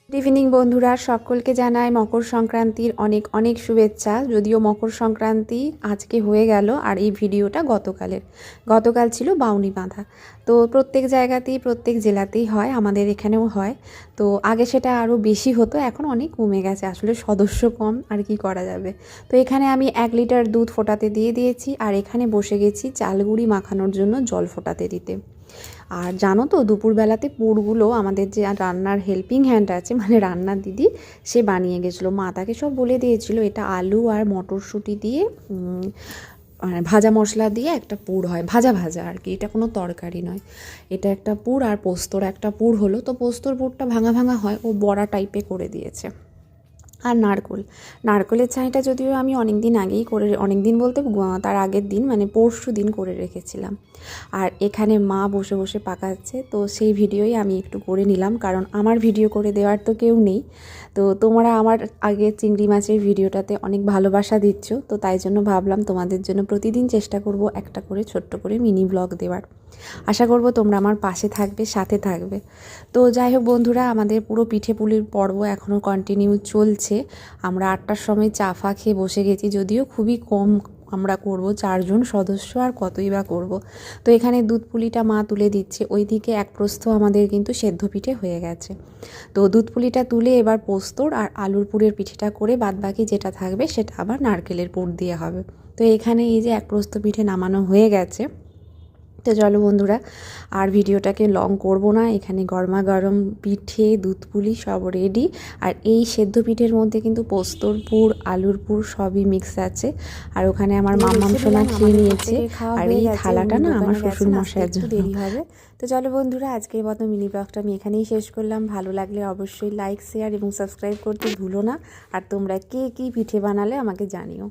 Good evening বন্ধুরা, সকলকে জানাই মকর সংক্রান্তির অনেক অনেক শুভেচ্ছা। যদিও মকর সংক্রান্তি আজকে হয়ে গেল আর এই ভিডিওটা গতকাল ছিল বাউনি বাঁধা। তো প্রত্যেক জায়গাতেই প্রত্যেক জেলাতেই হয়, আমাদের এখানেও হয়। তো আগে সেটা আরও বেশি হতো, এখন অনেক কমে গেছে, আসলে সদস্য কম, আর কি করা যাবে। তো এখানে আমি 1 লিটার দুধ ফোটাতে দিয়ে দিয়েছি, আর এখানে বসে গেছি চালগুড়ি মাখানোর জন্য জল ফোটাতে দিতে। আর জানো তো, দুপুরবেলাতে পুরগুলো আমাদের যে রান্নার হেল্পিং হ্যান্ড আছে, মানে রান্নার দিদি, সে বানিয়ে গেছিলো। মা তাকে সব বলে দিয়েছিল এটা আলু আর মটরশুঁটি দিয়ে ভাজা মশলা দিয়ে একটা পুর হয়, ভাজা ভাজা আর কি, এটা কোনো তরকারি নয়, এটা একটা পুর। আর পোস্তর একটা পুর হলো, তো পোস্তর পুরটা ভাঙা ভাঙা হয়, ও বড়া টাইপে করে দিয়েছে। আর নারকলের ছাইটা যদিও আমি অনেক দিন আগেই অনেক দিন বলতে তার আগের দিন, মানে পরশু দিন করে রেখেছিলাম। আর এখানে মা বসে বসে পাকাচ্ছে, তো সেই ভিডিওই আমি একটু করে নিলাম, কারণ আমার ভিডিও করে দেওয়ার তো কেউ নেই। তো তোমরা আমার আগে চিংড়ি মাছের ভিডিওটাতে অনেক ভালোবাসা দিচ্ছ, তো তাই জন্য ভাবলাম তোমাদের জন্য প্রতিদিন চেষ্টা করব একটা করে ছোট্ট করে মিনি ব্লগ দেওয়ার। আশা করব তোমরা আমার পাশে থাকবে, সাথে থাকবে। তো যাই হোক বন্ধুরা, আমাদের পুরো পিঠে পুলির পর্ব এখনও কন্টিনিউ চলছে। আমরা 8টার সময় চা ফা খেয়ে বসে গেছি, যদিও খুবই কম আমরা করব, 4 জন সদস্য, আর কতই বা করব। তো এখানে দুধ পুলিটা মা তুলে দিচ্ছে, ওইদিকে এক প্রস্থ আমাদের কিন্তু সেদ্ধ পিঠে হয়ে গেছে। তো দুধ পুলিটা তুলে এবার পোস্তর আর আলুর পুরের পিঠেটা করে বাদবাকি যেটা থাকবে সেটা আবার নারকেলের পুর দিয়ে হবে। তো এখানে এই যে এক প্রস্থ পিঠে নামানো হয়ে গেছে। তো চলো বন্ধুরা, আর ভিডিওটাকে লং করব না। এখানে গরমা গরম পিঠে, দুধ পুলি সব রেডি। আর এই সেদ্ধ পিঠের মধ্যে কিন্তু পোস্তর পুর, আলুর পুর সবই মিক্স আছে। আর ওখানে আমার মাম্মাম সোনা খেয়ে নিয়েছে। আর এই থালাটা না আমার শ্বশুর মশাইয়ের জন্য দেরি হবে। তো চলো বন্ধুরা, আজকের মতো মিনি ব্লগটা আমি এখানেই শেষ করলাম। ভালো লাগলে অবশ্যই লাইক, শেয়ার এবং সাবস্ক্রাইব করতে ভুলো না। আর তোমরা কে কী পিঠে বানালে আমাকে জানিও।